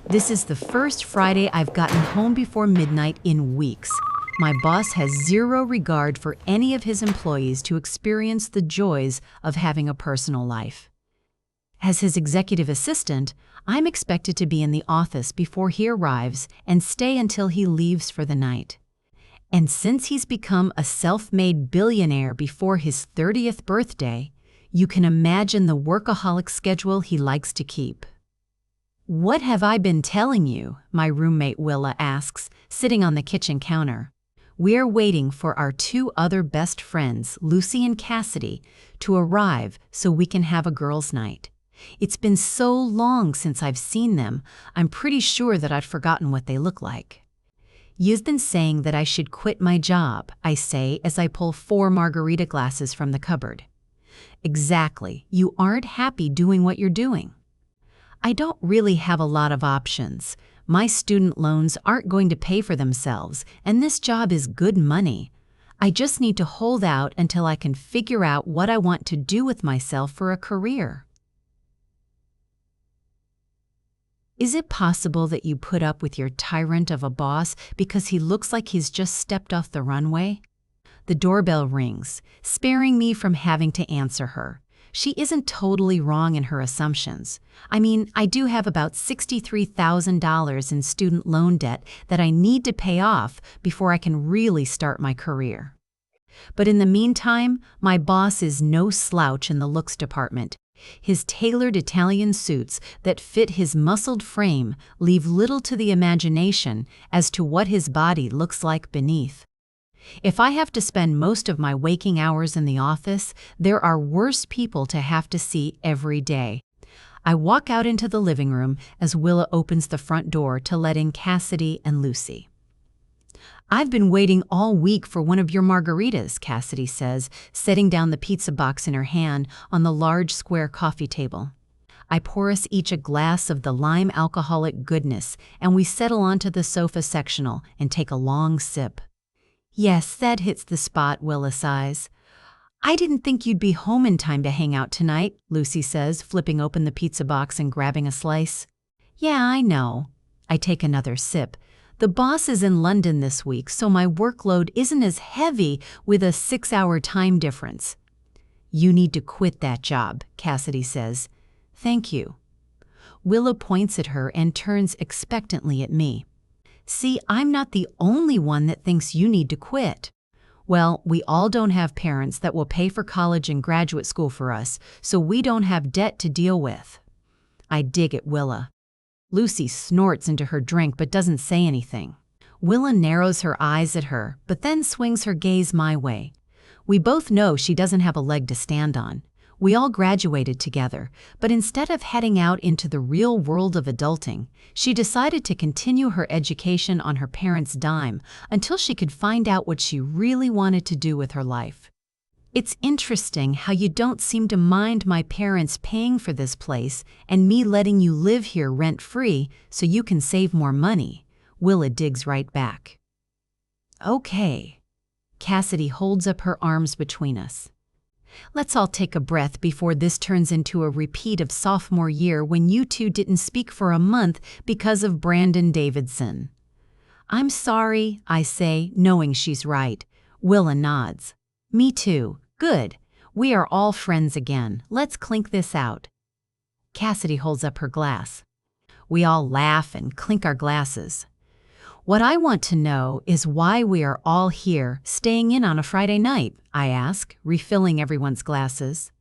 This is the first Friday I've gotten home before midnight in weeks. My boss has zero regard for any of his employees to experience the joys of having a personal life. As his executive assistant, I'm expected to be in the office before he arrives and stay until he leaves for the night. And since he's become a self-made billionaire before his 30th birthday, you can imagine the workaholic schedule he likes to keep. "What have I been telling you?" my roommate Willa asks, sitting on the kitchen counter. We're waiting for our two other best friends, Lucy and Cassidy, to arrive so we can have a girls' night. It's been so long since I've seen them, I'm pretty sure that I'd forgotten what they look like. "You've been saying that I should quit my job," I say as I pull 4 margarita glasses from the cupboard. "Exactly. You aren't happy doing what you're doing." "I don't really have a lot of options. My student loans aren't going to pay for themselves, and this job is good money. I just need to hold out until I can figure out what I want to do with myself for a career." Is it possible that you put up with your tyrant of a boss because he looks like he's just stepped off the runway? The doorbell rings, sparing me from having to answer her. She isn't totally wrong in her assumptions. I mean, I do have about $63,000 in student loan debt that I need to pay off before I can really start my career. But in the meantime, my boss is no slouch in the looks department. His tailored Italian suits that fit his muscled frame leave little to the imagination as to what his body looks like beneath. If I have to spend most of my waking hours in the office, there are worse people to have to see every day. I walk out into the living room as Willa opens the front door to let in Cassidy and Lucy. "I've been waiting all week for one of your margaritas," Cassidy says, setting down the pizza box in her hand on the large square coffee table. I pour us each a glass of the lime alcoholic goodness, and we settle onto the sofa sectional and take a long sip. "Yes, that hits the spot," Willa sighs. "I didn't think you'd be home in time to hang out tonight," Lucy says, flipping open the pizza box and grabbing a slice. "Yeah, I know." I take another sip. The boss is in London this week, so my workload isn't as heavy with a 6-hour time difference. "You need to quit that job," Cassidy says. "Thank you." Willa points at her and turns expectantly at me. "See, I'm not the only one that thinks you need to quit." "Well, we all don't have parents that will pay for college and graduate school for us, so we don't have debt to deal with." I dig at Willa. Lucy snorts into her drink but doesn't say anything. Willa narrows her eyes at her, but then swings her gaze my way. We both know she doesn't have a leg to stand on. We all graduated together, but instead of heading out into the real world of adulting, she decided to continue her education on her parents' dime until she could find out what she really wanted to do with her life. "It's interesting how you don't seem to mind my parents paying for this place and me letting you live here rent-free so you can save more money," Willa digs right back. "Okay." Cassidy holds up her arms between us. "Let's all take a breath before this turns into a repeat of sophomore year when you two didn't speak for a month because of Brandon Davidson." "I'm sorry," I say, knowing she's right. Willa nods. "Me too. Good. We are all friends again. Let's clink this out." Cassidy holds up her glass. We all laugh and clink our glasses. "What I want to know is why we are all here staying in on a Friday night," I ask, refilling everyone's glasses.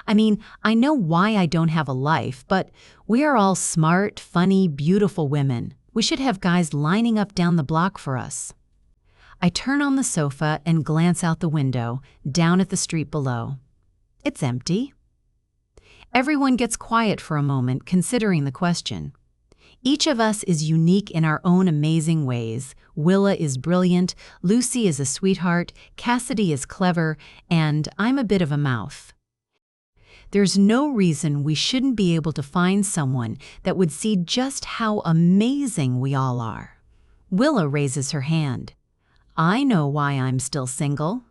"I mean, I know why I don't have a life, but we are all smart, funny, beautiful women. We should have guys lining up down the block for us." I turn on the sofa and glance out the window, down at the street below. It's empty. Everyone gets quiet for a moment, considering the question. Each of us is unique in our own amazing ways. Willa is brilliant, Lucy is a sweetheart, Cassidy is clever, and I'm a bit of a mouth. There's no reason we shouldn't be able to find someone that would see just how amazing we all are. Willa raises her hand. "I know why I'm still single."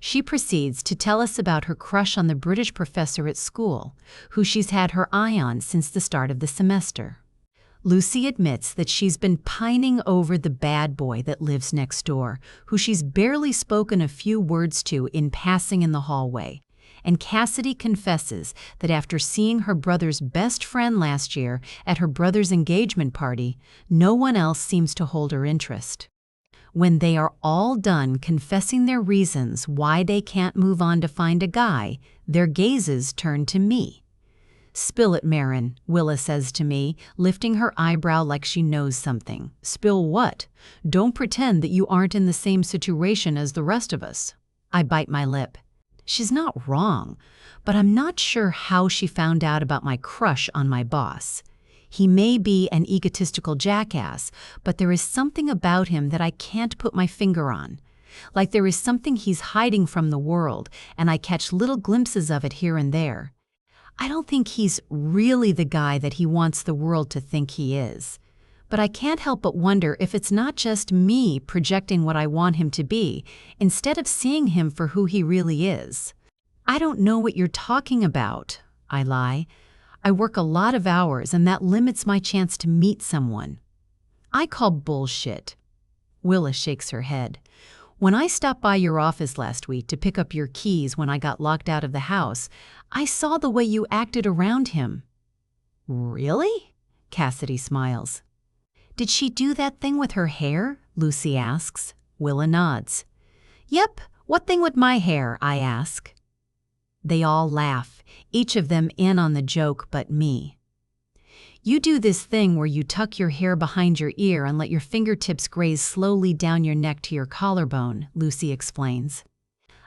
She proceeds to tell us about her crush on the British professor at school, who she's had her eye on since the start of the semester. Lucy admits that she's been pining over the bad boy that lives next door, who she's barely spoken a few words to in passing in the hallway. And Cassidy confesses that after seeing her brother's best friend last year at her brother's engagement party, no one else seems to hold her interest. When they are all done confessing their reasons why they can't move on to find a guy, their gazes turn to me. "Spill it, Maren," Willa says to me, lifting her eyebrow like she knows something. "Spill what? Don't pretend that you aren't in the same situation as the rest of us." I bite my lip. She's not wrong, but I'm not sure how she found out about my crush on my boss. He may be an egotistical jackass, but there is something about him that I can't put my finger on. Like there is something he's hiding from the world, and I catch little glimpses of it here and there. I don't think he's really the guy that he wants the world to think he is. But I can't help but wonder if it's not just me projecting what I want him to be, instead of seeing him for who he really is. "I don't know what you're talking about," I lie. "I work a lot of hours, and that limits my chance to meet someone." "I call bullshit." Willa shakes her head. "When I stopped by your office last week to pick up your keys when I got locked out of the house, I saw the way you acted around him." "Really?" Cassidy smiles. "Did she do that thing with her hair?" Lucy asks. Willa nods. "Yep, what thing with my hair?" I ask. They all laugh, each of them in on the joke but me. "You do this thing where you tuck your hair behind your ear and let your fingertips graze slowly down your neck to your collarbone," Lucy explains.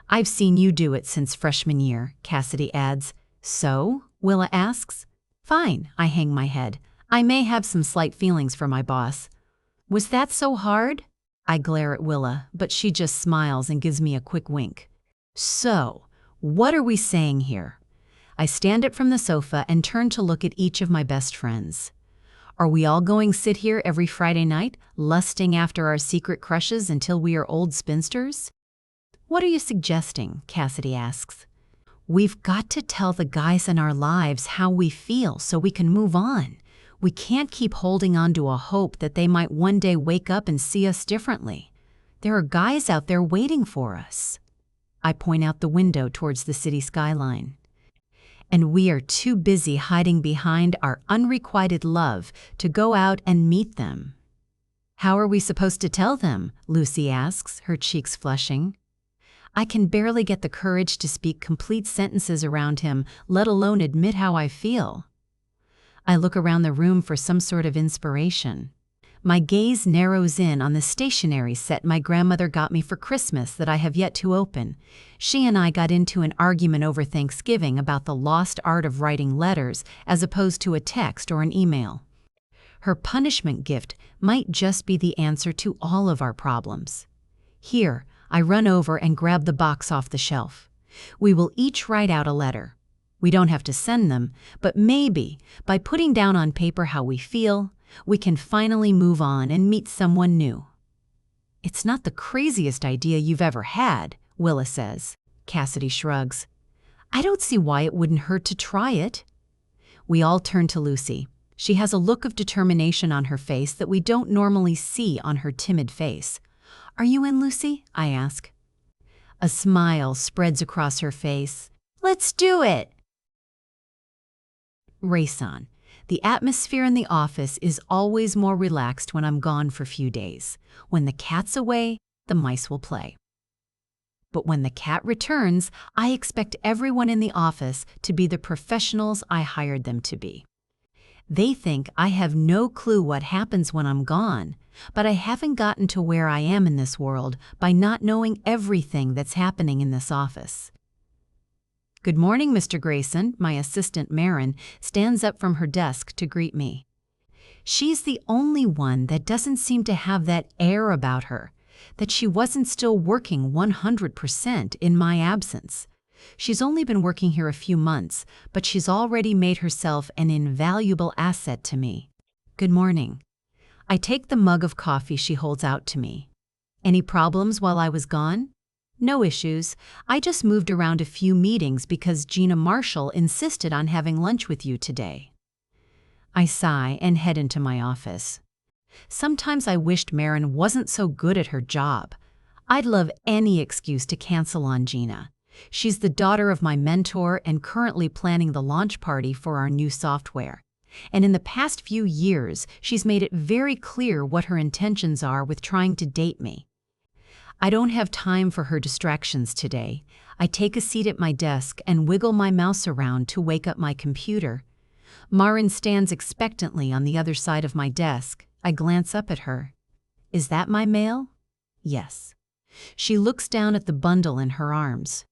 "I've seen you do it since freshman year," Cassidy adds. "So?" Willa asks. "Fine," I hang my head. "I may have some slight feelings for my boss." "Was that so hard?" I glare at Willa, but she just smiles and gives me a quick wink. "So, what are we saying here?" I stand up from the sofa and turn to look at each of my best friends. "Are we all going to sit here every Friday night, lusting after our secret crushes until we are old spinsters?" "What are you suggesting?" Cassidy asks. "We've got to tell the guys in our lives how we feel so we can move on. We can't keep holding on to a hope that they might one day wake up and see us differently. There are guys out there waiting for us." I point out the window towards the city skyline. "And we are too busy hiding behind our unrequited love to go out and meet them." "How are we supposed to tell them?" Lucy asks, her cheeks flushing. I can barely get the courage to speak complete sentences around him, let alone admit how I feel. I look around the room for some sort of inspiration. My gaze narrows in on the stationery set my grandmother got me for Christmas that I have yet to open. She and I got into an argument over Thanksgiving about the lost art of writing letters as opposed to a text or an email. Her punishment gift might just be the answer to all of our problems. Here, I run over and grab the box off the shelf. We will each write out a letter. We don't have to send them, but maybe, by putting down on paper how we feel, we can finally move on and meet someone new. "It's not the craziest idea you've ever had," Willa says. Cassidy shrugs. "I don't see why it wouldn't hurt to try it." We all turn to Lucy. She has a look of determination on her face that we don't normally see on her timid face. "Are you in, Lucy?" I ask. A smile spreads across her face. "Let's do it!" Grayson. The atmosphere in the office is always more relaxed when I'm gone for a few days. When the cat's away, the mice will play. But when the cat returns, I expect everyone in the office to be the professionals I hired them to be. They think I have no clue what happens when I'm gone, but I haven't gotten to where I am in this world by not knowing everything that's happening in this office. "Good morning, Mr. Grayson." My assistant, Maren, stands up from her desk to greet me. She's the only one that doesn't seem to have that air about her, that she wasn't still working 100% in my absence. She's only been working here a few months, but she's already made herself an invaluable asset to me. "Good morning." I take the mug of coffee she holds out to me. "Any problems while I was gone?" "No issues. I just moved around a few meetings because Gina Marshall insisted on having lunch with you today." I sigh and head into my office. Sometimes I wished Maren wasn't so good at her job. I'd love any excuse to cancel on Gina. She's the daughter of my mentor and currently planning the launch party for our new software. And in the past few years, she's made it very clear what her intentions are with trying to date me. I don't have time for her distractions today. I take a seat at my desk and wiggle my mouse around to wake up my computer. Maren stands expectantly on the other side of my desk. I glance up at her. Is that my mail? Yes. She looks down at the bundle in her arms.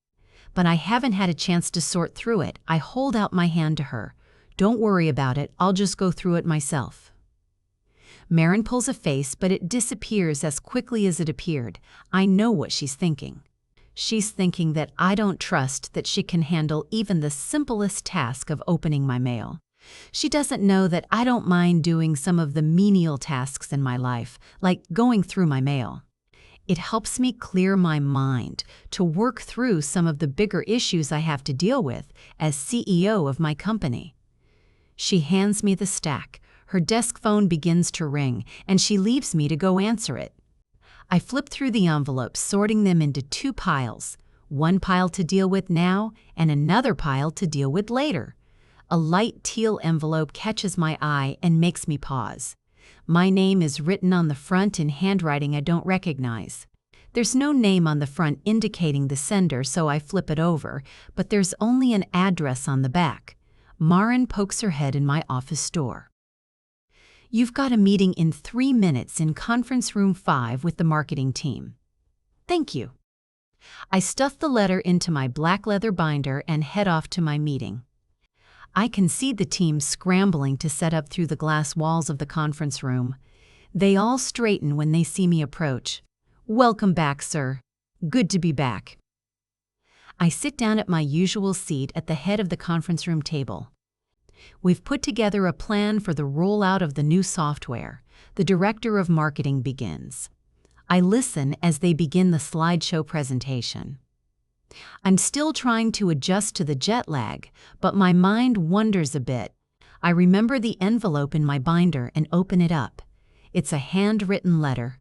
But I haven't had a chance to sort through it. I hold out my hand to her. Don't worry about it, I'll just go through it myself. Maren pulls a face, but it disappears as quickly as it appeared. I know what she's thinking. She's thinking that I don't trust that she can handle even the simplest task of opening my mail. She doesn't know that I don't mind doing some of the menial tasks in my life, like going through my mail. It helps me clear my mind to work through some of the bigger issues I have to deal with as CEO of my company. She hands me the stack. Her desk phone begins to ring, and she leaves me to go answer it. I flip through the envelopes, sorting them into two piles, one pile to deal with now and another pile to deal with later. A light teal envelope catches my eye and makes me pause. My name is written on the front in handwriting I don't recognize. There's no name on the front indicating the sender, so I flip it over, but there's only an address on the back. Maren pokes her head in my office door. You've got a meeting in 3 minutes in conference room 5 with the marketing team. Thank you. I stuff the letter into my black leather binder and head off to my meeting. I can see the team scrambling to set up through the glass walls of the conference room. They all straighten when they see me approach. Welcome back, sir. Good to be back. I sit down at my usual seat at the head of the conference room table. We've put together a plan for the rollout of the new software. The director of marketing begins. I listen as they begin the slideshow presentation. I'm still trying to adjust to the jet lag, but my mind wanders a bit. I remember the envelope in my binder and open it up. It's a handwritten letter.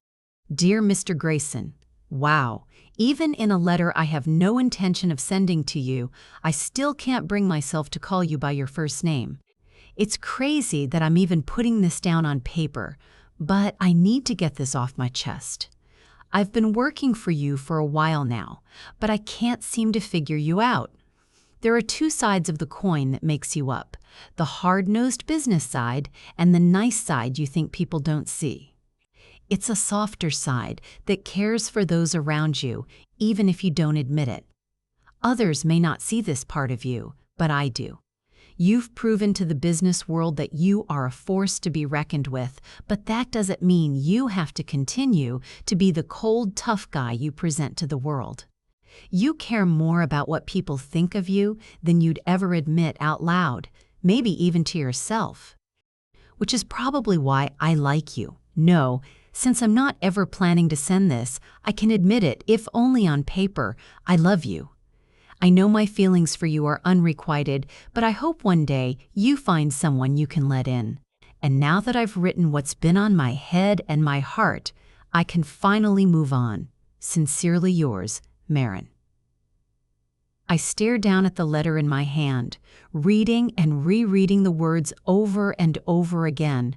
Dear Mr. Grayson, wow, even in a letter I have no intention of sending to you, I still can't bring myself to call you by your first name. It's crazy that I'm even putting this down on paper, but I need to get this off my chest. I've been working for you for a while now, but I can't seem to figure you out. There are two sides of the coin that makes you up, the hard-nosed business side and the nice side you think people don't see. It's a softer side that cares for those around you, even if you don't admit it. Others may not see this part of you, but I do. You've proven to the business world that you are a force to be reckoned with, but that doesn't mean you have to continue to be the cold, tough guy you present to the world. You care more about what people think of you than you'd ever admit out loud, maybe even to yourself. Which is probably why I like you. No, since I'm not ever planning to send this, I can admit it, if only on paper. I love you. I know my feelings for you are unrequited, but I hope one day you find someone you can let in. And now that I've written what's been on my head and my heart, I can finally move on. Sincerely yours, Maren. I stare down at the letter in my hand, reading and rereading the words over and over again.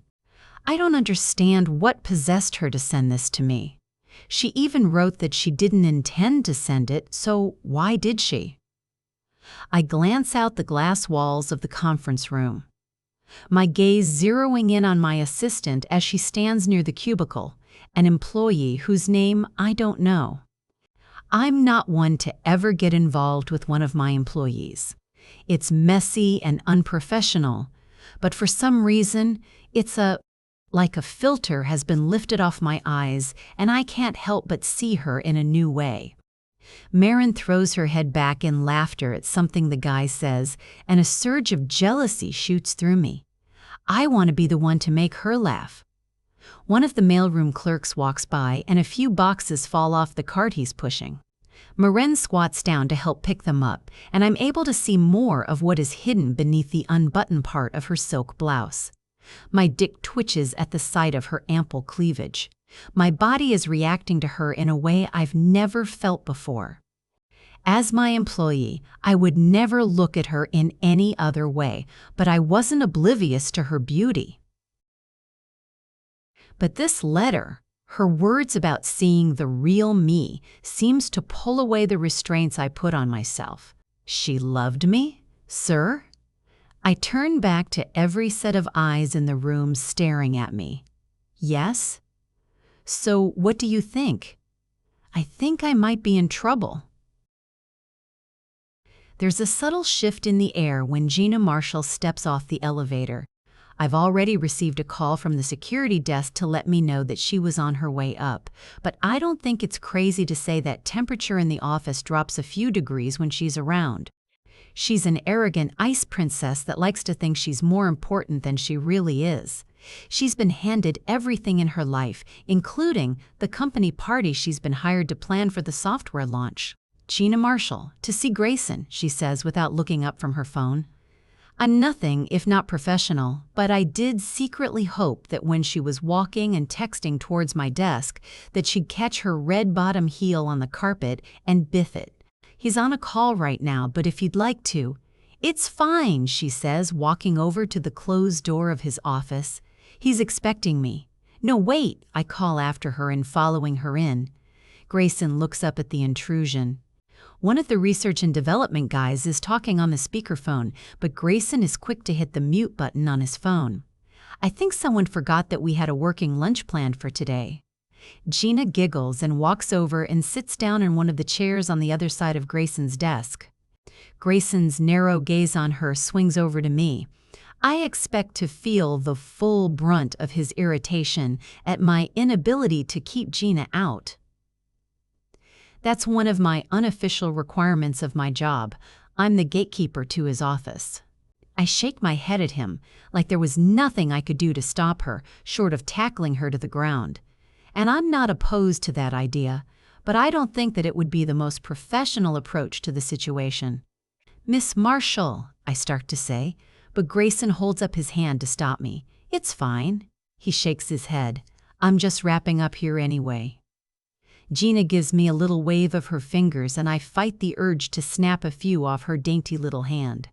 I don't understand what possessed her to send this to me. She even wrote that she didn't intend to send it, so why did she? I glance out the glass walls of the conference room, my gaze zeroing in on my assistant as she stands near the cubicle, an employee whose name I don't know. I'm not one to ever get involved with one of my employees. It's messy and unprofessional, but for some reason, it's like a filter has been lifted off my eyes, and I can't help but see her in a new way. Maren throws her head back in laughter at something the guy says, and a surge of jealousy shoots through me. I want to be the one to make her laugh. One of the mailroom clerks walks by, and a few boxes fall off the cart he's pushing. Maren squats down to help pick them up, and I'm able to see more of what is hidden beneath the unbuttoned part of her silk blouse. My dick twitches at the sight of her ample cleavage. My body is reacting to her in a way I've never felt before. As my employee, I would never look at her in any other way, but I wasn't oblivious to her beauty. But this letter, her words about seeing the real me, seems to pull away the restraints I put on myself. She loved me, sir? I turn back to every set of eyes in the room staring at me. Yes? So what do you think? I think I might be in trouble. There's a subtle shift in the air when Gina Marshall steps off the elevator. I've already received a call from the security desk to let me know that she was on her way up, but I don't think it's crazy to say that temperature in the office drops a few degrees when she's around. She's an arrogant ice princess that likes to think she's more important than she really is. She's been handed everything in her life, including the company party she's been hired to plan for the software launch. Gina Marshall, to see Grayson, she says without looking up from her phone. I'm nothing if not professional, but I did secretly hope that when she was walking and texting towards my desk, that she'd catch her red bottom heel on the carpet and biff it. He's on a call right now, but if you'd like to. It's fine, she says, walking over to the closed door of his office. He's expecting me. No, wait, I call after her and following her in. Grayson looks up at the intrusion. One of the research and development guys is talking on the speakerphone, but Grayson is quick to hit the mute button on his phone. I think someone forgot that we had a working lunch planned for today. Gina giggles and walks over and sits down in one of the chairs on the other side of Grayson's desk. Grayson's narrow gaze on her swings over to me. I expect to feel the full brunt of his irritation at my inability to keep Gina out. That's one of my unofficial requirements of my job. I'm the gatekeeper to his office. I shake my head at him, like there was nothing I could do to stop her, short of tackling her to the ground. And I'm not opposed to that idea, but I don't think that it would be the most professional approach to the situation. Miss Marshall, I start to say, but Grayson holds up his hand to stop me. It's fine. He shakes his head. I'm just wrapping up here anyway. Gina gives me a little wave of her fingers and I fight the urge to snap a few off her dainty little hand.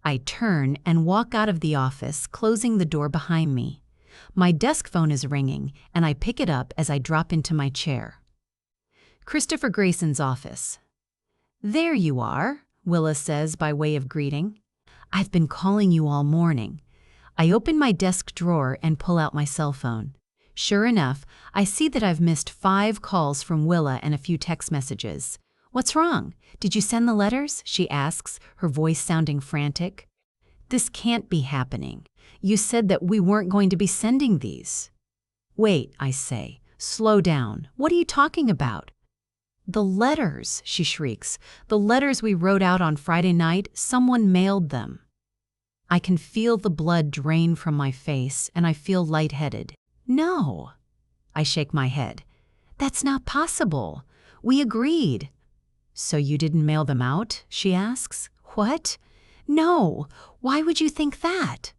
I turn and walk out of the office, closing the door behind me. My desk phone is ringing, and I pick it up as I drop into my chair. Christopher Grayson's office. There you are, Willa says by way of greeting. I've been calling you all morning. I open my desk drawer and pull out my cell phone. Sure enough, I see that I've missed 5 calls from Willa and a few text messages. What's wrong? Did you send the letters? She asks, her voice sounding frantic. This can't be happening. You said that we weren't going to be sending these. Wait, I say. Slow down. What are you talking about? The letters, she shrieks. The letters we wrote out on Friday night, someone mailed them. I can feel the blood drain from my face, and I feel lightheaded. No. I shake my head. That's not possible. We agreed. So you didn't mail them out? She asks. What? No. Why would you think that?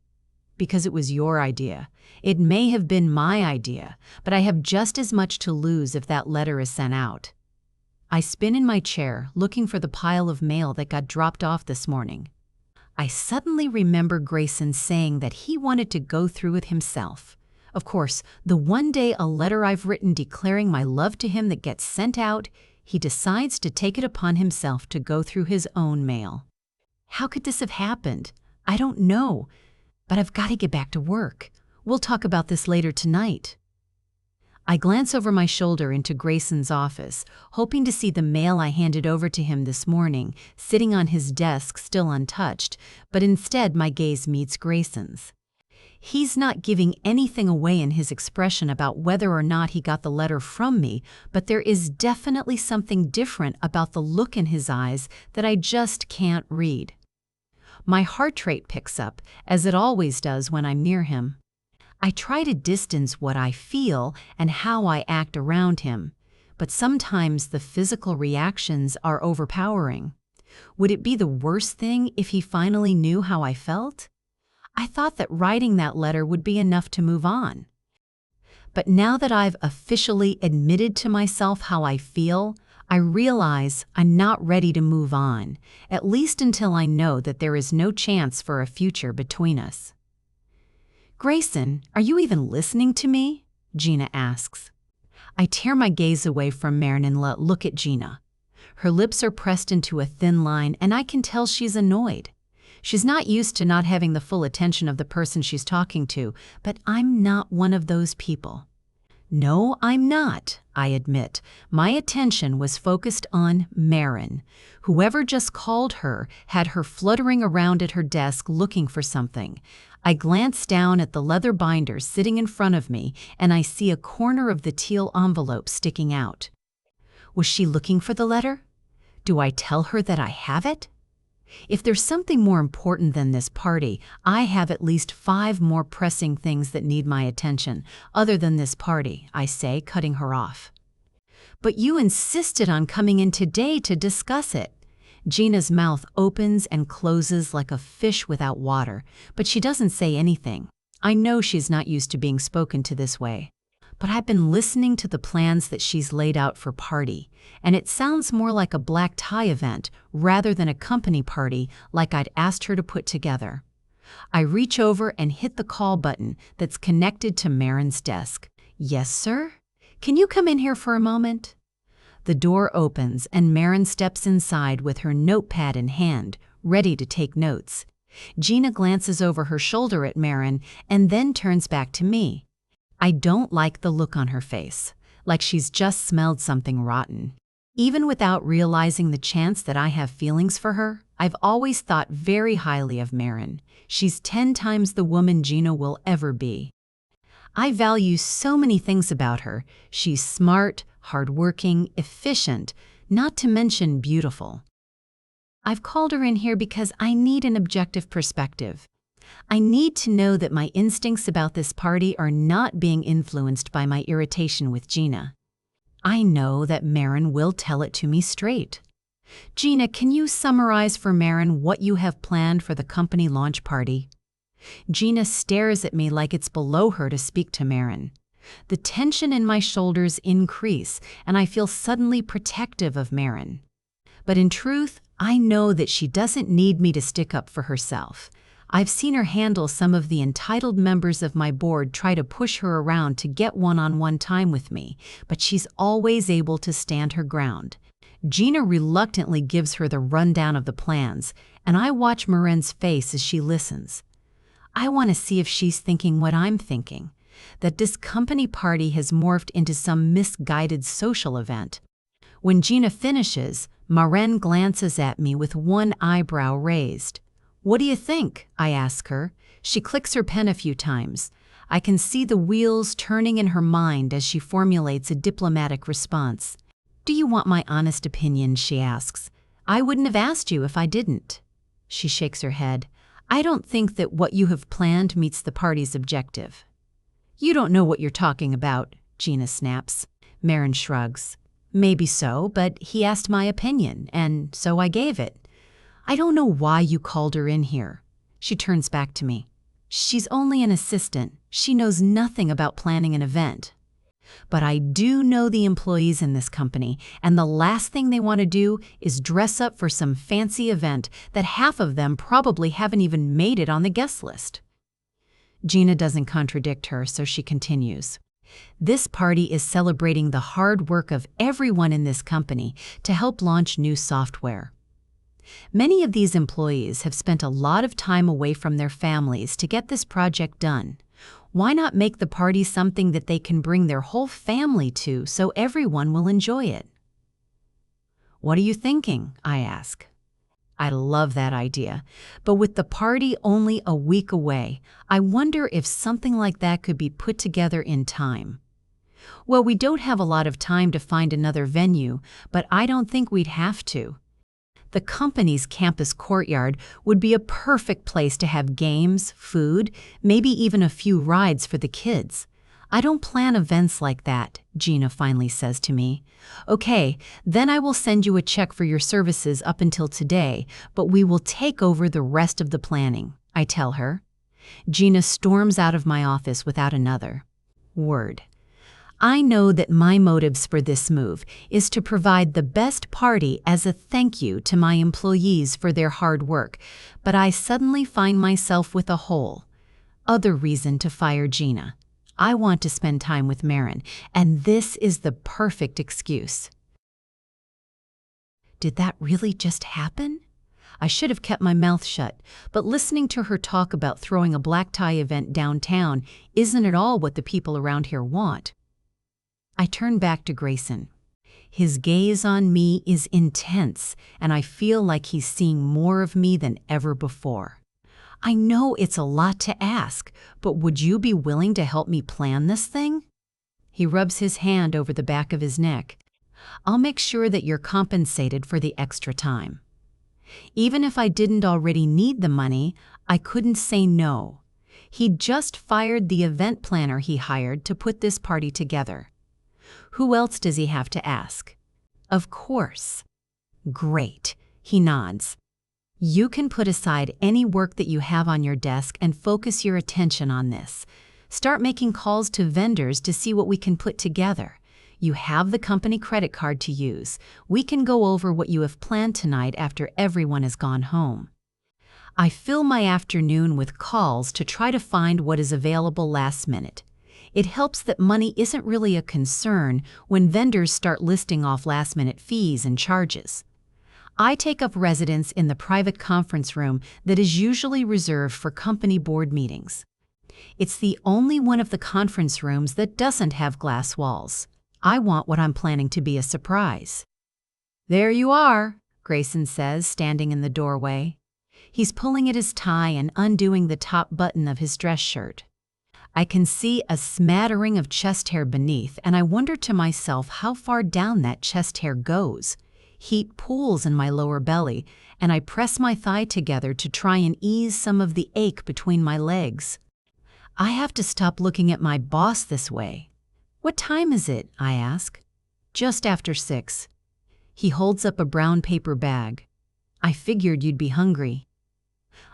Because it was your idea. It may have been my idea, but I have just as much to lose if that letter is sent out. I spin in my chair, looking for the pile of mail that got dropped off this morning. I suddenly remember Grayson saying that he wanted to go through it himself. Of course, the one day a letter I've written declaring my love to him that gets sent out, he decides to take it upon himself to go through his own mail. How could this have happened? I don't know. But I've got to get back to work. We'll talk about this later tonight. I glance over my shoulder into Grayson's office, hoping to see the mail I handed over to him this morning, sitting on his desk still untouched, but instead my gaze meets Grayson's. He's not giving anything away in his expression about whether or not he got the letter from me, but there is definitely something different about the look in his eyes that I just can't read. My heart rate picks up, as it always does when I'm near him. I try to distance what I feel and how I act around him, but sometimes the physical reactions are overpowering. Would it be the worst thing if he finally knew how I felt? I thought that writing that letter would be enough to move on. But now that I've officially admitted to myself how I feel, I realize I'm not ready to move on, at least until I know that there is no chance for a future between us. Grayson, are you even listening to me? Gina asks. I tear my gaze away from Maren and look at Gina. Her lips are pressed into a thin line, and I can tell she's annoyed. She's not used to not having the full attention of the person she's talking to, but I'm not one of those people. No, I'm not, I admit. My attention was focused on Maren. Whoever just called her had her fluttering around at her desk looking for something. I glance down at the leather binder sitting in front of me, and I see a corner of the teal envelope sticking out. Was she looking for the letter? Do I tell her that I have it? If there's something more important than this party, I have at least 5 more pressing things that need my attention, other than this party, I say, cutting her off. But you insisted on coming in today to discuss it. Gina's mouth opens and closes like a fish without water, but she doesn't say anything. I know she's not used to being spoken to this way. But I've been listening to the plans that she's laid out for party, and it sounds more like a black tie event rather than a company party like I'd asked her to put together. I reach over and hit the call button that's connected to Maren's desk. Yes, sir? Can you come in here for a moment? The door opens and Maren steps inside with her notepad in hand, ready to take notes. Gina glances over her shoulder at Maren and then turns back to me. I don't like the look on her face, like she's just smelled something rotten. Even without realizing the chance that I have feelings for her, I've always thought very highly of Maren. She's 10 times the woman Gina will ever be. I value so many things about her. She's smart, hardworking, efficient, not to mention beautiful. I've called her in here because I need an objective perspective. I need to know that my instincts about this party are not being influenced by my irritation with Gina. I know that Maren will tell it to me straight. Gina, can you summarize for Maren what you have planned for the company launch party? Gina stares at me like it's below her to speak to Maren. The tension in my shoulders increase, and I feel suddenly protective of Maren. But in truth, I know that she doesn't need me to stick up for herself. I've seen her handle some of the entitled members of my board try to push her around to get one-on-one time with me, but she's always able to stand her ground. Gina reluctantly gives her the rundown of the plans, and I watch Maren's face as she listens. I want to see if she's thinking what I'm thinking, that this company party has morphed into some misguided social event. When Gina finishes, Maren glances at me with one eyebrow raised. What do you think? I ask her. She clicks her pen a few times. I can see the wheels turning in her mind as she formulates a diplomatic response. Do you want my honest opinion? She asks. I wouldn't have asked you if I didn't. She shakes her head. I don't think that what you have planned meets the party's objective. You don't know what you're talking about, Gina snaps. Maren shrugs. Maybe so, but he asked my opinion, and so I gave it. I don't know why you called her in here. She turns back to me. She's only an assistant. She knows nothing about planning an event. But I do know the employees in this company, and the last thing they want to do is dress up for some fancy event that half of them probably haven't even made it on the guest list. Gina doesn't contradict her, so she continues. This party is celebrating the hard work of everyone in this company to help launch new software. Many of these employees have spent a lot of time away from their families to get this project done. Why not make the party something that they can bring their whole family to so everyone will enjoy it? What are you thinking? I ask. I love that idea, but with the party only a week away, I wonder if something like that could be put together in time. Well, we don't have a lot of time to find another venue, but I don't think we'd have to. The company's campus courtyard would be a perfect place to have games, food, maybe even a few rides for the kids. I don't plan events like that, Gina finally says to me. Okay, then I will send you a check for your services up until today, but we will take over the rest of the planning, I tell her. Gina storms out of my office without another word. I know that my motives for this move is to provide the best party as a thank you to my employees for their hard work, but I suddenly find myself with a whole other reason to fire Gina. I want to spend time with Maren, and this is the perfect excuse. Did that really just happen? I should have kept my mouth shut, but listening to her talk about throwing a black tie event downtown isn't at all what the people around here want. I turn back to Grayson. His gaze on me is intense, and I feel like he's seeing more of me than ever before. I know it's a lot to ask, but would you be willing to help me plan this thing? He rubs his hand over the back of his neck. I'll make sure that you're compensated for the extra time. Even if I didn't already need the money, I couldn't say no. He'd just fired the event planner he hired to put this party together. Who else does he have to ask? Of course. Great, he nods. You can put aside any work that you have on your desk and focus your attention on this. Start making calls to vendors to see what we can put together. You have the company credit card to use. We can go over what you have planned tonight after everyone has gone home. I fill my afternoon with calls to try to find what is available last minute. It helps that money isn't really a concern when vendors start listing off last-minute fees and charges. I take up residence in the private conference room that is usually reserved for company board meetings. It's the only one of the conference rooms that doesn't have glass walls. I want what I'm planning to be a surprise. There you are, Grayson says, standing in the doorway. He's pulling at his tie and undoing the top button of his dress shirt. I can see a smattering of chest hair beneath, and I wonder to myself how far down that chest hair goes. Heat pools in my lower belly, and I press my thigh together to try and ease some of the ache between my legs. I have to stop looking at my boss this way. What time is it? I ask. Just after 6. He holds up a brown paper bag. I figured you'd be hungry.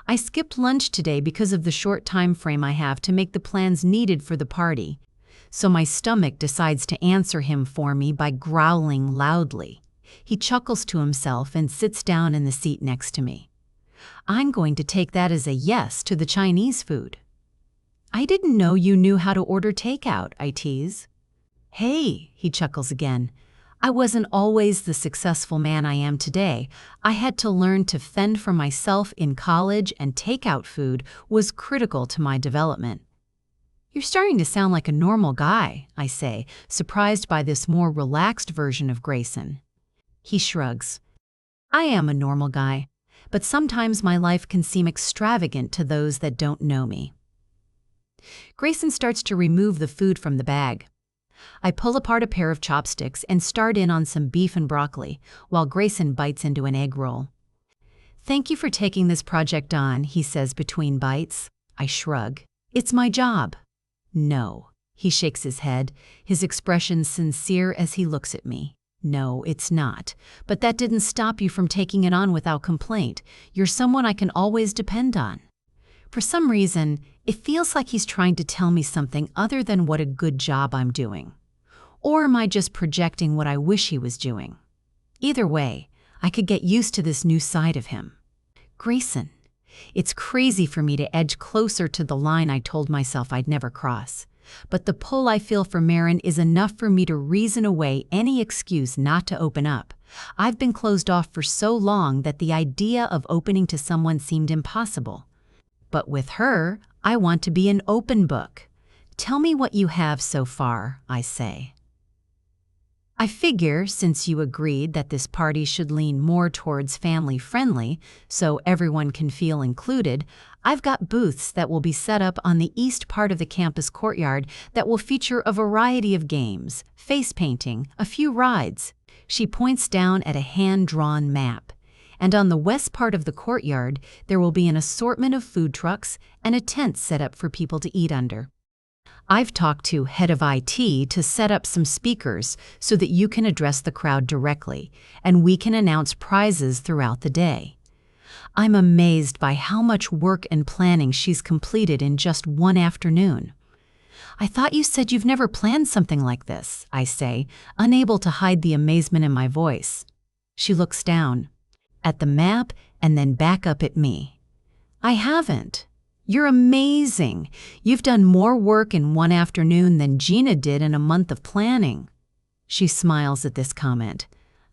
I skipped lunch today because of the short time frame I have to make the plans needed for the party, so my stomach decides to answer him for me by growling loudly. He chuckles to himself and sits down in the seat next to me. I'm going to take that as a yes to the Chinese food. I didn't know you knew how to order takeout, I tease. Hey, he chuckles again. I wasn't always the successful man I am today. I had to learn to fend for myself in college, and takeout food was critical to my development. You're starting to sound like a normal guy, I say, surprised by this more relaxed version of Grayson. He shrugs. I am a normal guy, but sometimes my life can seem extravagant to those that don't know me. Grayson starts to remove the food from the bag. I pull apart a pair of chopsticks and start in on some beef and broccoli, while Grayson bites into an egg roll. Thank you for taking this project on, he says between bites. I shrug. It's my job. No. He shakes his head, his expression sincere as he looks at me. No, it's not. But that didn't stop you from taking it on without complaint. You're someone I can always depend on. For some reason, it feels like he's trying to tell me something other than what a good job I'm doing. Or am I just projecting what I wish he was doing? Either way, I could get used to this new side of him. Grayson. It's crazy for me to edge closer to the line I told myself I'd never cross. But the pull I feel for Maren is enough for me to reason away any excuse not to open up. I've been closed off for so long that the idea of opening to someone seemed impossible. But with her, I want to be an open book. Tell me what you have so far, I say. I figure, since you agreed that this party should lean more towards family-friendly, so everyone can feel included, I've got booths that will be set up on the east part of the campus courtyard that will feature a variety of games, face painting, a few rides. She points down at a hand-drawn map. And on the west part of the courtyard, there will be an assortment of food trucks and a tent set up for people to eat under. I've talked to head of IT to set up some speakers so that you can address the crowd directly, and we can announce prizes throughout the day. I'm amazed by how much work and planning she's completed in just one afternoon. I thought you said you've never planned something like this, I say, unable to hide the amazement in my voice. She looks down, at the map, and then back up at me. I haven't. You're amazing. You've done more work in one afternoon than Gina did in a month of planning. She smiles at this comment.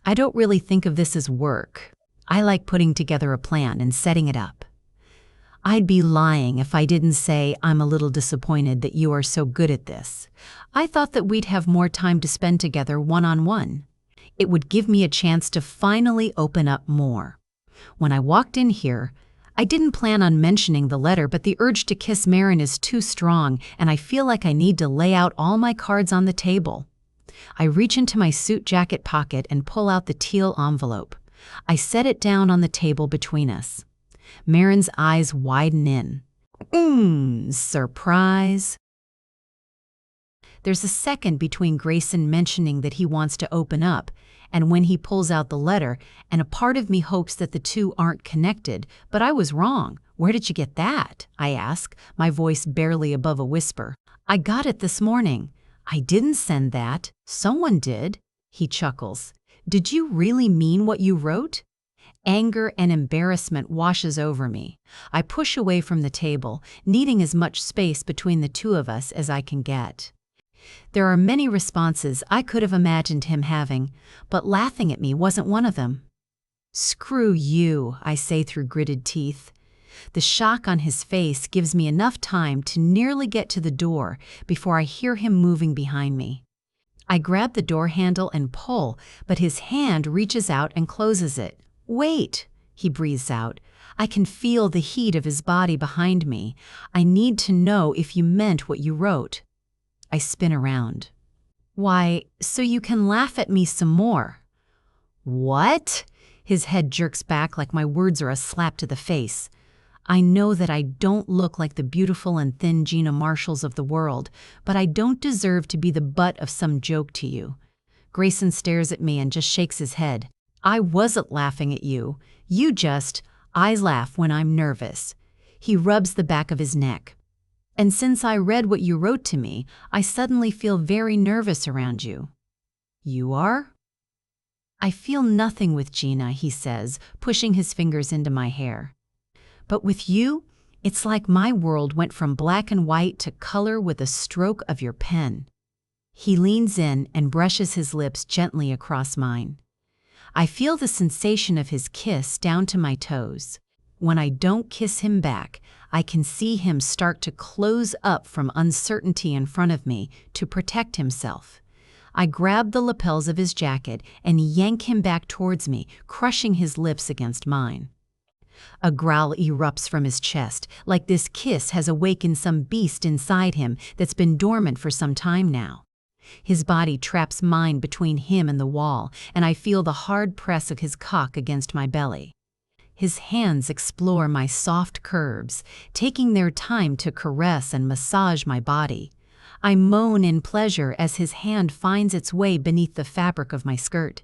I don't really think of this as work. I like putting together a plan and setting it up. I'd be lying if I didn't say I'm a little disappointed that you are so good at this. I thought that we'd have more time to spend together one-on-one. It would give me a chance to finally open up more. When I walked in here, I didn't plan on mentioning the letter, but the urge to kiss Maren is too strong, and I feel like I need to lay out all my cards on the table. I reach into my suit jacket pocket and pull out the teal envelope. I set it down on the table between us. Maren's eyes widen in. Surprise. There's a second between Grayson mentioning that he wants to open up and when he pulls out the letter, and a part of me hopes that the two aren't connected, but I was wrong. Where did you get that? I ask, my voice barely above a whisper. I got it this morning. I didn't send that. Someone did. He chuckles. Did you really mean what you wrote? Anger and embarrassment washes over me. I push away from the table, needing as much space between the two of us as I can get. There are many responses I could have imagined him having, but laughing at me wasn't one of them. Screw you, I say through gritted teeth. The shock on his face gives me enough time to nearly get to the door before I hear him moving behind me. I grab the door handle and pull, but his hand reaches out and closes it. Wait, he breathes out. I can feel the heat of his body behind me. I need to know if you meant what you wrote. I spin around. Why, so you can laugh at me some more. What? His head jerks back like my words are a slap to the face. I know that I don't look like the beautiful and thin Gina Marshalls of the world, but I don't deserve to be the butt of some joke to you. Grayson stares at me and just shakes his head. I wasn't laughing at you. I laugh when I'm nervous. He rubs the back of his neck. And since I read what you wrote to me, I suddenly feel very nervous around you. You are? I feel nothing with Gina, he says, pushing his fingers into my hair. But with you, it's like my world went from black and white to color with a stroke of your pen. He leans in and brushes his lips gently across mine. I feel the sensation of his kiss down to my toes. When I don't kiss him back, I can see him start to close up from uncertainty in front of me to protect himself. I grab the lapels of his jacket and yank him back towards me, crushing his lips against mine. A growl erupts from his chest, like this kiss has awakened some beast inside him that's been dormant for some time now. His body traps mine between him and the wall, and I feel the hard press of his cock against my belly. His hands explore my soft curves, taking their time to caress and massage my body. I moan in pleasure as his hand finds its way beneath the fabric of my skirt.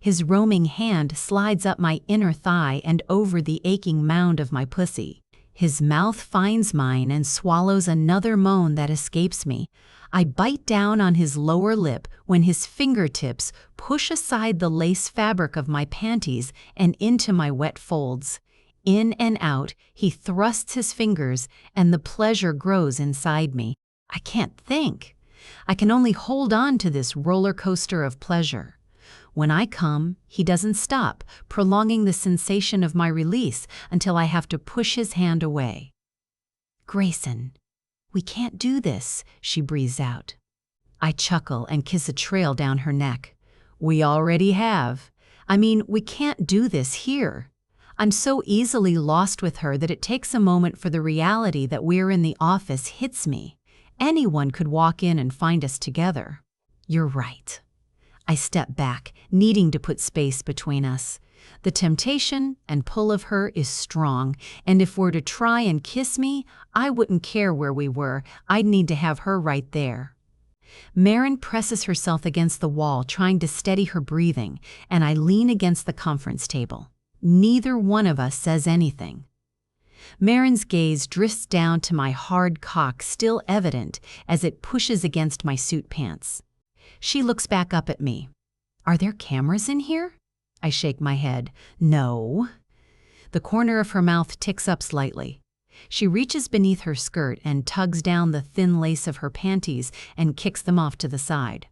His roaming hand slides up my inner thigh and over the aching mound of my pussy. His mouth finds mine and swallows another moan that escapes me. I bite down on his lower lip when his fingertips push aside the lace fabric of my panties and into my wet folds. In and out, he thrusts his fingers, and the pleasure grows inside me. I can't think. I can only hold on to this roller coaster of pleasure. When I come, he doesn't stop, prolonging the sensation of my release until I have to push his hand away. Grayson. We can't do this, she breathes out. I chuckle and kiss a trail down her neck. We already have. We can't do this here. I'm so easily lost with her that it takes a moment for the reality that we're in the office hits me. Anyone could walk in and find us together. You're right. I step back, needing to put space between us. The temptation and pull of her is strong, and if we're to try and kiss me, I wouldn't care where we were. I'd need to have her right there. Maren presses herself against the wall, trying to steady her breathing, and I lean against the conference table. Neither one of us says anything. Maren's gaze drifts down to my hard cock, still evident as it pushes against my suit pants. She looks back up at me. Are there cameras in here? I shake my head. No. The corner of her mouth ticks up slightly. She reaches beneath her skirt and tugs down the thin lace of her panties and kicks them off to the side.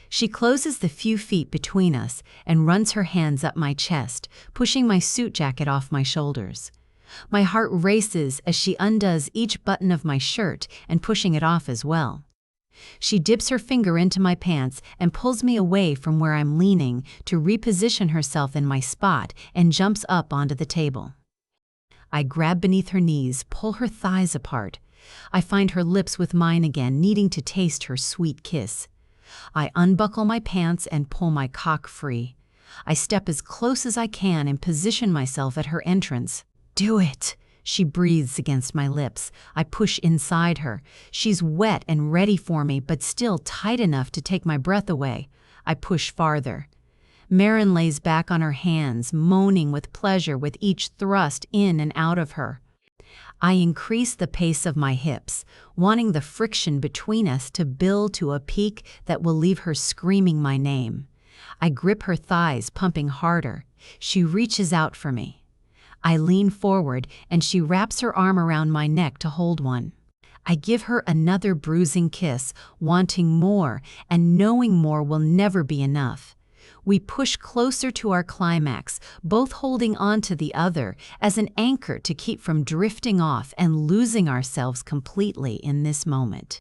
She closes the few feet between us and runs her hands up my chest, pushing my suit jacket off my shoulders. My heart races as she undoes each button of my shirt and pushing it off as well. She dips her finger into my pants and pulls me away from where I'm leaning to reposition herself in my spot and jumps up onto the table. I grab beneath her knees, pull her thighs apart. I find her lips with mine again, needing to taste her sweet kiss. I unbuckle my pants and pull my cock free. I step as close as I can and position myself at her entrance. Do it, she breathes against my lips. I push inside her. She's wet and ready for me, but still tight enough to take my breath away. I push farther. Maren lays back on her hands, moaning with pleasure with each thrust in and out of her. I increase the pace of my hips, wanting the friction between us to build to a peak that will leave her screaming my name. I grip her thighs, pumping harder. She reaches out for me. I lean forward and she wraps her arm around my neck to hold one. I give her another bruising kiss, wanting more and knowing more will never be enough. We push closer to our climax, both holding on to the other as an anchor to keep from drifting off and losing ourselves completely in this moment.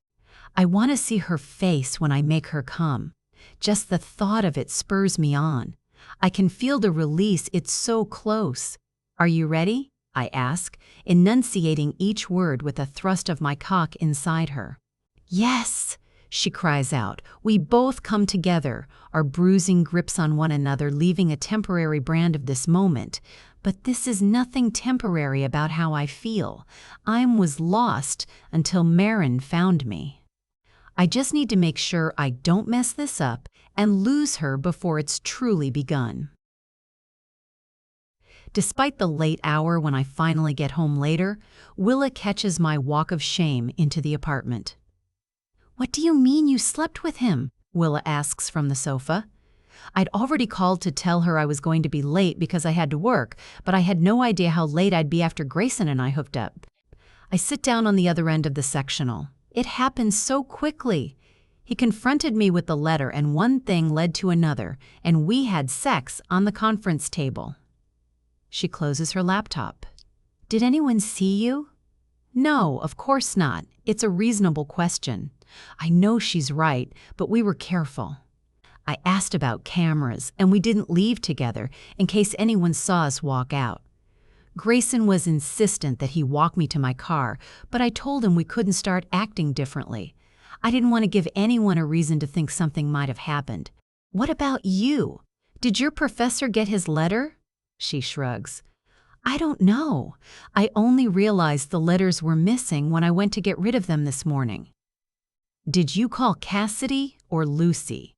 I want to see her face when I make her come. Just the thought of it spurs me on. I can feel the release, it's so close. Are you ready? I ask, enunciating each word with a thrust of my cock inside her. Yes, she cries out. We both come together, our bruising grips on one another, leaving a temporary brand of this moment. But this is nothing temporary about how I feel. I was lost until Maren found me. I just need to make sure I don't mess this up and lose her before it's truly begun. Despite the late hour when I finally get home later, Willa catches my walk of shame into the apartment. What do you mean you slept with him? Willa asks from the sofa. I'd already called to tell her I was going to be late because I had to work, but I had no idea how late I'd be after Grayson and I hooked up. I sit down on the other end of the sectional. It happened so quickly. He confronted me with the letter and one thing led to another, and we had sex on the conference table. She closes her laptop. Did anyone see you? No, of course not. It's a reasonable question. I know she's right, but we were careful. I asked about cameras, and we didn't leave together in case anyone saw us walk out. Grayson was insistent that he walk me to my car, but I told him we couldn't start acting differently. I didn't want to give anyone a reason to think something might have happened. What about you? Did your professor get his letter? She shrugs. I don't know. I only realized the letters were missing when I went to get rid of them this morning. Did you call Cassidy or Lucy?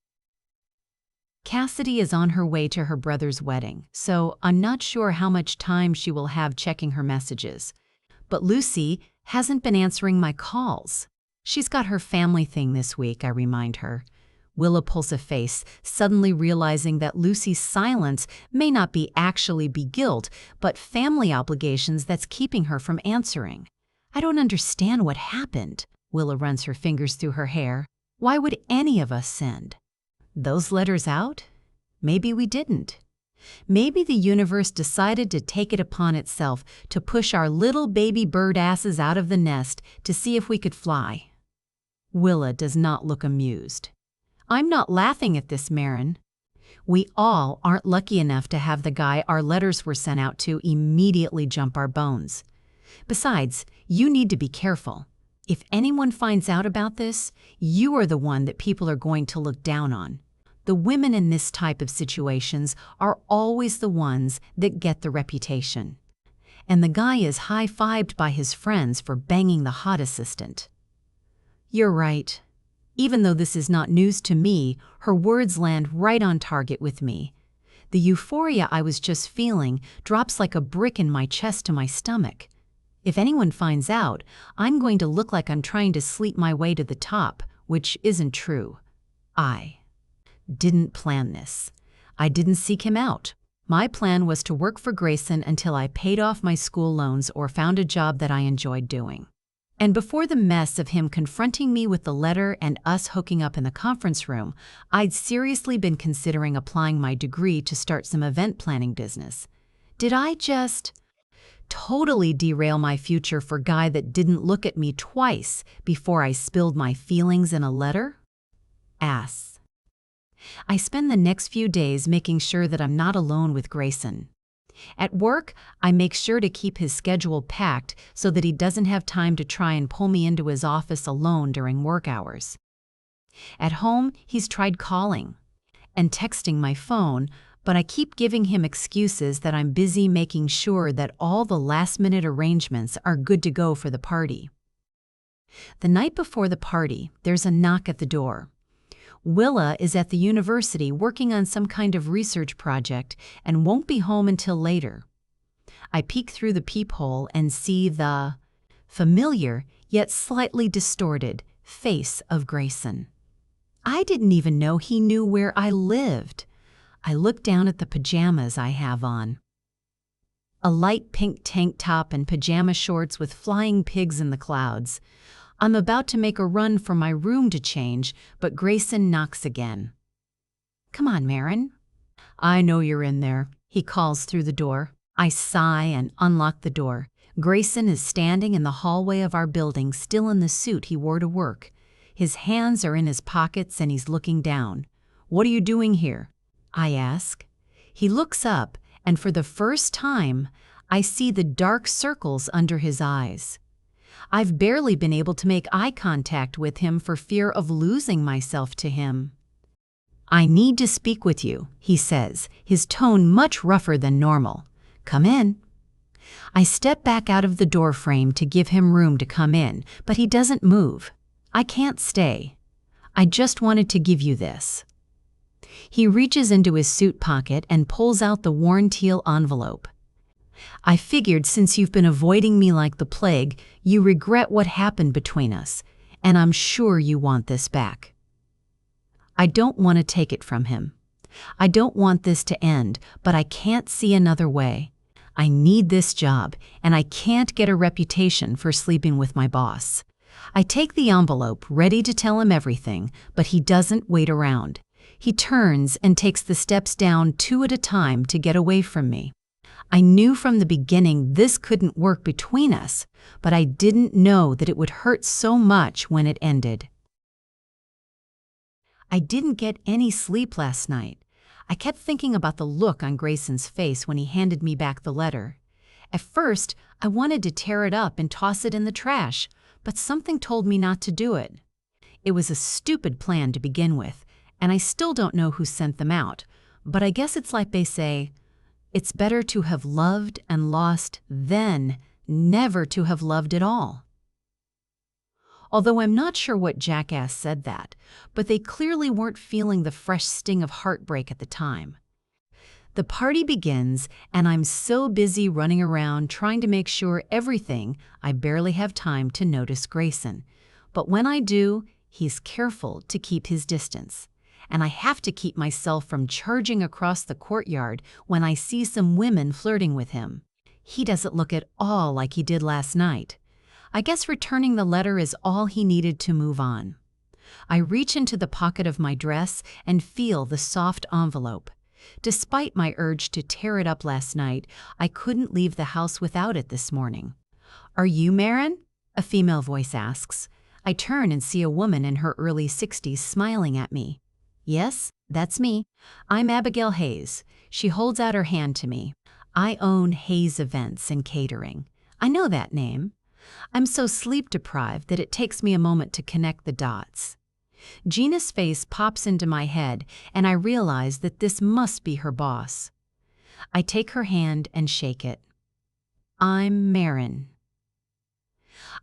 Cassidy is on her way to her brother's wedding, so I'm not sure how much time she will have checking her messages. But Lucy hasn't been answering my calls. She's got her family thing this week, I remind her. Willa pulls a face, suddenly realizing that Lucy's silence may not be actually be guilt, but family obligations that's keeping her from answering. I don't understand what happened. Willa runs her fingers through her hair. Why would any of us send those letters out? Maybe we didn't. Maybe the universe decided to take it upon itself to push our little baby bird asses out of the nest to see if we could fly. Willa does not look amused. I'm not laughing at this, Maren. We all aren't lucky enough to have the guy our letters were sent out to immediately jump our bones. Besides, you need to be careful. If anyone finds out about this, you are the one that people are going to look down on. The women in this type of situations are always the ones that get the reputation. And the guy is high-fived by his friends for banging the hot assistant. You're right. Even though this is not news to me, her words land right on target with me. The euphoria I was just feeling drops like a brick in my chest to my stomach. If anyone finds out, I'm going to look like I'm trying to sleep my way to the top, which isn't true. I didn't plan this. I didn't seek him out. My plan was to work for Grayson until I paid off my school loans or found a job that I enjoyed doing. And before the mess of him confronting me with the letter and us hooking up in the conference room, I'd seriously been considering applying my degree to start some event planning business. Did I just totally derail my future for a guy that didn't look at me twice before I spilled my feelings in a letter? Ass. I spend the next few days making sure that I'm not alone with Grayson. At work, I make sure to keep his schedule packed so that he doesn't have time to try and pull me into his office alone during work hours. At home, he's tried calling and texting my phone, but I keep giving him excuses that I'm busy making sure that all the last-minute arrangements are good to go for the party. The night before the party, there's a knock at the door. Willa is at the university working on some kind of research project and won't be home until later. I peek through the peephole and see the familiar, yet slightly distorted, face of Grayson. I didn't even know he knew where I lived. I look down at the pajamas I have on. A light pink tank top and pajama shorts with flying pigs in the clouds. I'm about to make a run for my room to change, but Grayson knocks again. "Come on, Maren." "I know you're in there," he calls through the door. I sigh and unlock the door. Grayson is standing in the hallway of our building, still in the suit he wore to work. His hands are in his pockets and he's looking down. "What are you doing here?" I ask. He looks up, and for the first time, I see the dark circles under his eyes. I've barely been able to make eye contact with him for fear of losing myself to him. "I need to speak with you," he says, his tone much rougher than normal. "Come in." I step back out of the doorframe to give him room to come in, but he doesn't move. "I can't stay. I just wanted to give you this." He reaches into his suit pocket and pulls out the worn teal envelope. "I figured since you've been avoiding me like the plague, you regret what happened between us, and I'm sure you want this back." I don't want to take it from him. I don't want this to end, but I can't see another way. I need this job, and I can't get a reputation for sleeping with my boss. I take the envelope, ready to tell him everything, but he doesn't wait around. He turns and takes the steps down 2 at a time to get away from me. I knew from the beginning this couldn't work between us, but I didn't know that it would hurt so much when it ended. I didn't get any sleep last night. I kept thinking about the look on Grayson's face when he handed me back the letter. At first, I wanted to tear it up and toss it in the trash, but something told me not to do it. It was a stupid plan to begin with, and I still don't know who sent them out, but I guess it's like they say, it's better to have loved and lost than never to have loved at all. Although I'm not sure what jackass said that, but they clearly weren't feeling the fresh sting of heartbreak at the time. The party begins, and I'm so busy running around trying to make sure everything, I barely have time to notice Grayson. But when I do, he's careful to keep his distance. And I have to keep myself from charging across the courtyard when I see some women flirting with him. He doesn't look at all like he did last night. I guess returning the letter is all he needed to move on. I reach into the pocket of my dress and feel the soft envelope. Despite my urge to tear it up last night, I couldn't leave the house without it this morning. "Are you Maren?" a female voice asks. I turn and see a woman in her early 60s smiling at me. "Yes, that's me. I'm Abigail Hayes." She holds out her hand to me. "I own Hayes Events and Catering." I know that name. I'm so sleep-deprived that it takes me a moment to connect the dots. Gina's face pops into my head, and I realize that this must be her boss. I take her hand and shake it. "I'm Maren."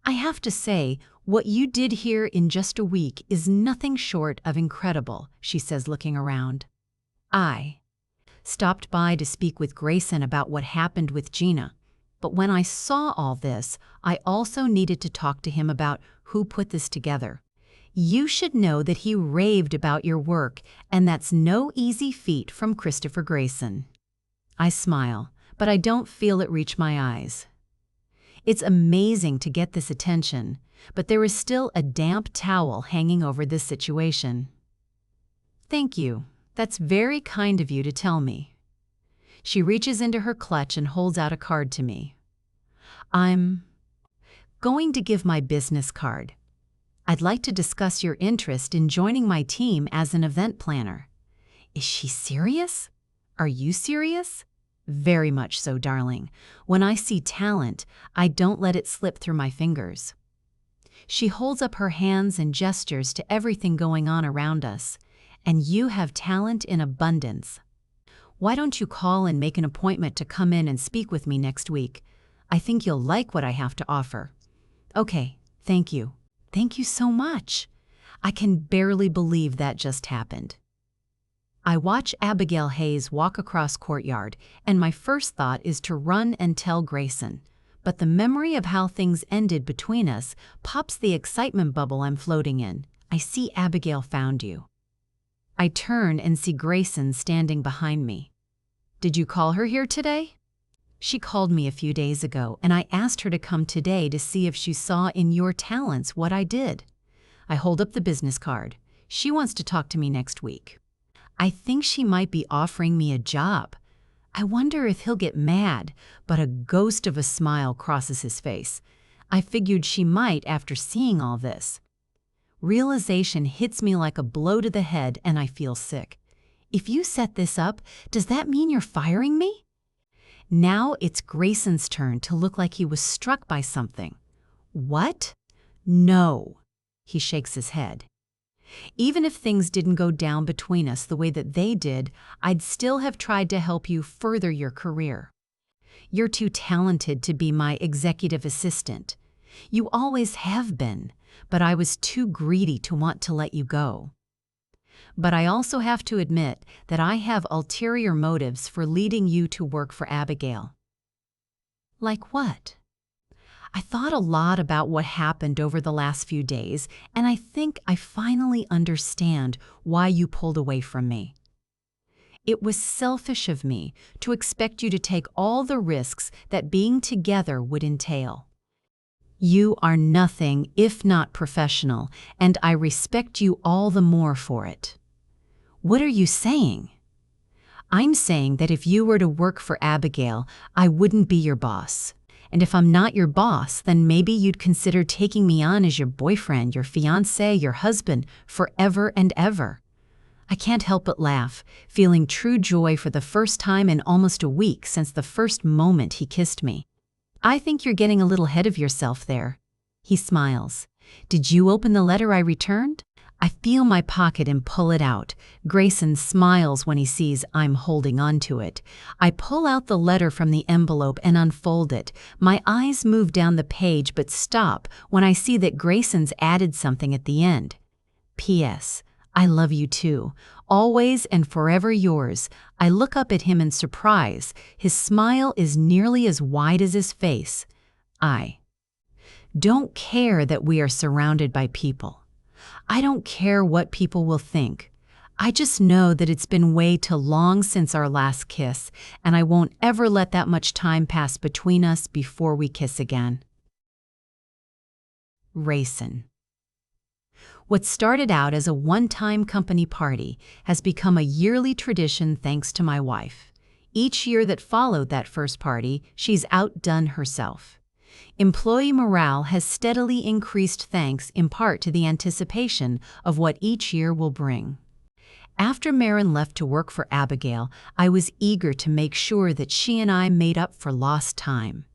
"I have to say, what you did here in just a week is nothing short of incredible," she says, looking around. I stopped by to speak with Grayson about what happened with Gina. But when I saw all this, I also needed to talk to him about who put this together. You should know that he raved about your work, and that's no easy feat from Christopher Grayson. I smile, but I don't feel it reach my eyes. It's amazing to get this attention, but there is still a damp towel hanging over this situation. Thank you. That's very kind of you to tell me. She reaches into her clutch and holds out a card to me. I'm going to give my business card. I'd like to discuss your interest in joining my team as an event planner. Is she serious? Are you serious? Very much so, darling. When I see talent, I don't let it slip through my fingers. She holds up her hands and gestures to everything going on around us. And you have talent in abundance. Why don't you call and make an appointment to come in and speak with me next week? I think you'll like what I have to offer. Okay, thank you. Thank you so much. I can barely believe that just happened. I watch Abigail Hayes walk across courtyard, and my first thought is to run and tell Grayson. But the memory of how things ended between us pops the excitement bubble I'm floating in. I see Abigail found you. I turn and see Grayson standing behind me. Did you call her here today? She called me a few days ago, and I asked her to come today to see if she saw in your talents what I did. I hold up the business card. She wants to talk to me next week. I think she might be offering me a job. I wonder if he'll get mad, but a ghost of a smile crosses his face. I figured she might after seeing all this. Realization hits me like a blow to the head, and I feel sick. If you set this up, does that mean you're firing me? Now it's Grayson's turn to look like he was struck by something. What? No. He shakes his head. Even if things didn't go down between us the way that they did, I'd still have tried to help you further your career. You're too talented to be my executive assistant. You always have been, but I was too greedy to want to let you go. But I also have to admit that I have ulterior motives for leading you to work for Abigail. Like what? I thought a lot about what happened over the last few days, and I think I finally understand why you pulled away from me. It was selfish of me to expect you to take all the risks that being together would entail. You are nothing if not professional, and I respect you all the more for it. What are you saying? I'm saying that if you were to work for Abigail, I wouldn't be your boss. And if I'm not your boss, then maybe you'd consider taking me on as your boyfriend, your fiancé, your husband, forever and ever. I can't help but laugh, feeling true joy for the first time in almost a week since the first moment he kissed me. I think you're getting a little ahead of yourself there. He smiles. Did you open the letter I returned? I feel my pocket and pull it out. Grayson smiles when he sees I'm holding on to it. I pull out the letter from the envelope and unfold it. My eyes move down the page but stop when I see that Grayson's added something at the end. P.S. I love you too. Always and forever yours. I look up at him in surprise. His smile is nearly as wide as his face. I don't care that we are surrounded by people. I don't care what people will think. I just know that it's been way too long since our last kiss, and I won't ever let that much time pass between us before we kiss again. Grayson. What started out as a one-time company party has become a yearly tradition thanks to my wife. Each year that followed that first party, she's outdone herself. Employee morale has steadily increased thanks in part to the anticipation of what each year will bring. After Maren left to work for Abigail, I was eager to make sure that she and I made up for lost time.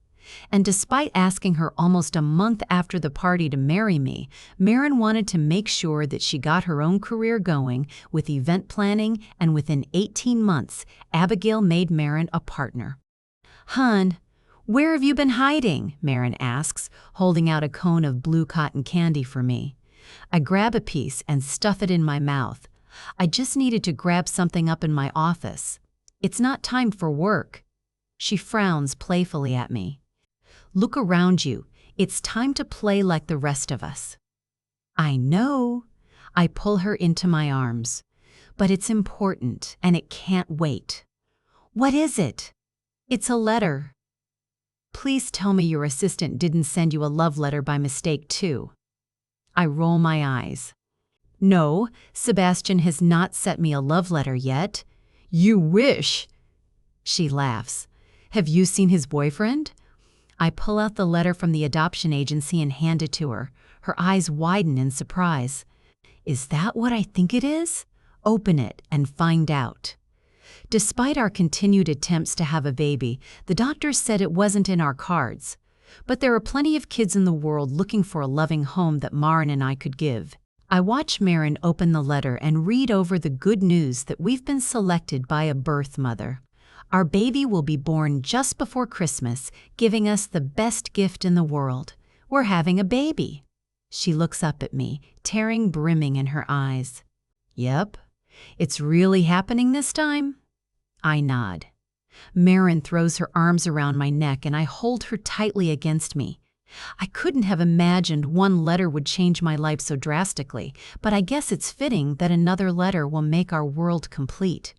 And despite asking her almost a month after the party to marry me, Maren wanted to make sure that she got her own career going with event planning, and within 18 months, Abigail made Maren a partner. "Hun, where have you been hiding?" Maren asks, holding out a cone of blue cotton candy for me. I grab a piece and stuff it in my mouth. I just needed to grab something up in my office. It's not time for work. She frowns playfully at me. Look around you. It's time to play like the rest of us. I know. I pull her into my arms. But it's important, and it can't wait. What is it? It's a letter. Please tell me your assistant didn't send you a love letter by mistake, too. I roll my eyes. No, Sebastian has not sent me a love letter yet. You wish. She laughs. Have you seen his boyfriend? I pull out the letter from the adoption agency and hand it to her. Her eyes widen in surprise. Is that what I think it is? Open it and find out. Despite our continued attempts to have a baby, the doctors said it wasn't in our cards. But there are plenty of kids in the world looking for a loving home that Maren and I could give. I watch Maren open the letter and read over the good news that we've been selected by a birth mother. Our baby will be born just before Christmas, giving us the best gift in the world. We're having a baby. She looks up at me, tearing brimming in her eyes. Yep. It's really happening this time? I nod. Maren throws her arms around my neck and I hold her tightly against me. I couldn't have imagined one letter would change my life so drastically, but I guess it's fitting that another letter will make our world complete.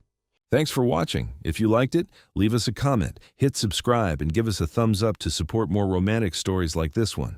Thanks for watching. If you liked it, leave us a comment, hit subscribe, and give us a thumbs up to support more romantic stories like this one.